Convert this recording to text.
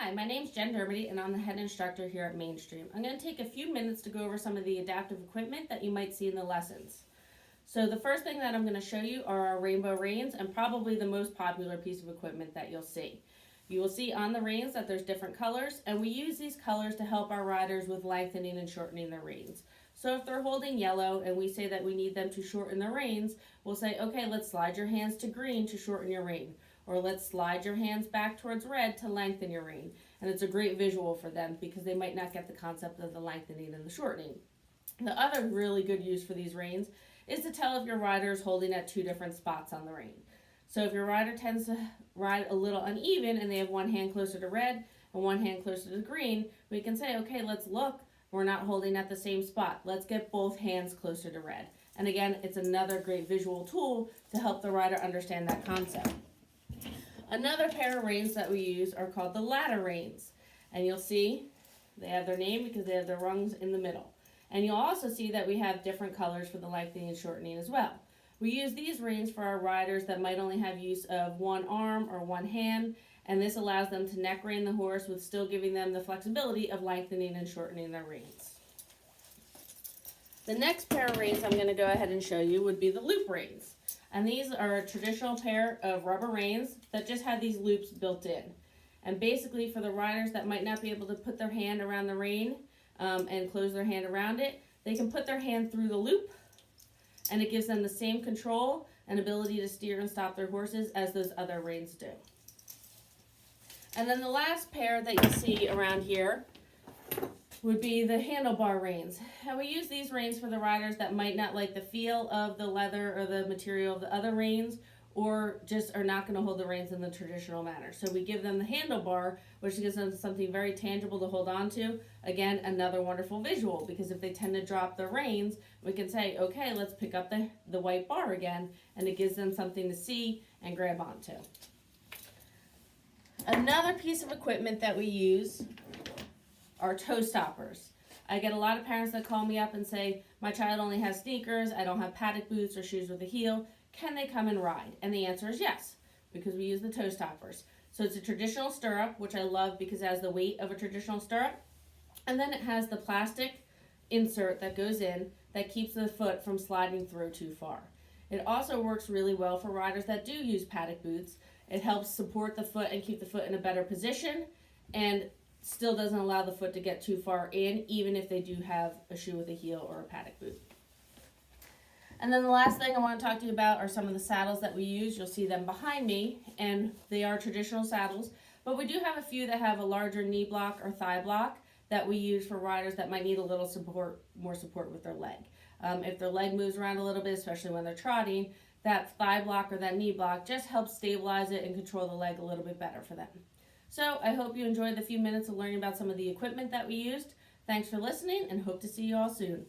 Hi, my name's Jen and I'm the head instructor here at Mainstream. I'm going to take a few minutes to go over some of the adaptive equipment that you might see in the lessons. So the first thing that I'm going to show you are our rainbow reins, and probably the most popular piece of equipment that you'll see. You will see on the reins that there's different colors, and we use these colors to help our riders with lengthening and shortening their reins. So if they're holding yellow and we say that we need them to shorten their reins, we'll say, okay, let's slide your hands to green to shorten your rein. Or let's slide your hands back towards red to lengthen your rein. And it's a great visual for them because they might not get the concept of the lengthening and the shortening. The other really good use for these reins is to tell if your rider is holding at two different spots on the rein. So if your rider tends to ride a little uneven and they have one hand closer to red and one hand closer to green, we can say, okay, let's look. We're not holding at the same spot. Let's get both hands closer to red. And again, it's another great visual tool to help the rider understand that concept. Another pair of reins that we use are called the ladder reins. And you'll see they have their name because they have their rungs in the middle. And you'll also see that we have different colors for the lengthening and shortening as well. We use these reins for our riders that might only have use of one arm or one hand, and this allows them to neck rein the horse with still giving them the flexibility of lengthening and shortening their reins. The next pair of reins I'm going to go ahead and show you would be the loop reins. And these are a traditional pair of rubber reins that just have these loops built in. And basically for the riders that might not be able to put their hand around the rein and close their hand around it, they can put their hand through the loop, and it gives them the same control and ability to steer and stop their horses as those other reins do. And then the last pair that you see around here would be the handlebar reins. And we use these reins for the riders that might not like the feel of the leather or the material of the other reins, or just are not going to hold the reins in the traditional manner. So we give them the handlebar, which gives them something very tangible to hold on to. Again, another wonderful visual, because if they tend to drop their reins, we can say, okay, let's pick up the white bar again, and it gives them something to see and grab onto. Another piece of equipment that we use are toe stoppers. I get a lot of parents that call me up and say, my child only has sneakers, I don't have paddock boots or shoes with a heel, can they come and ride? And the answer is yes, because we use the toe stoppers. So it's a traditional stirrup, which I love because it has the weight of a traditional stirrup, and then it has the plastic insert that goes in that keeps the foot from sliding through too far. It also works really well for riders that do use paddock boots. It helps support the foot and keep the foot in a better position, and still doesn't allow the foot to get too far in, even if they do have a shoe with a heel or a paddock boot. And then the last thing I want to talk to you about are some of the saddles that we use. You'll see them behind me, and they are traditional saddles, but we do have a few that have a larger knee block or thigh block that we use for riders that might need a little support, more support with their leg. If their leg moves around a little bit, especially when they're trotting, that thigh block or that knee block just helps stabilize it and control the leg a little bit better for them. So I hope you enjoyed the few minutes of learning about some of the equipment that we used. Thanks for listening, and hope to see you all soon.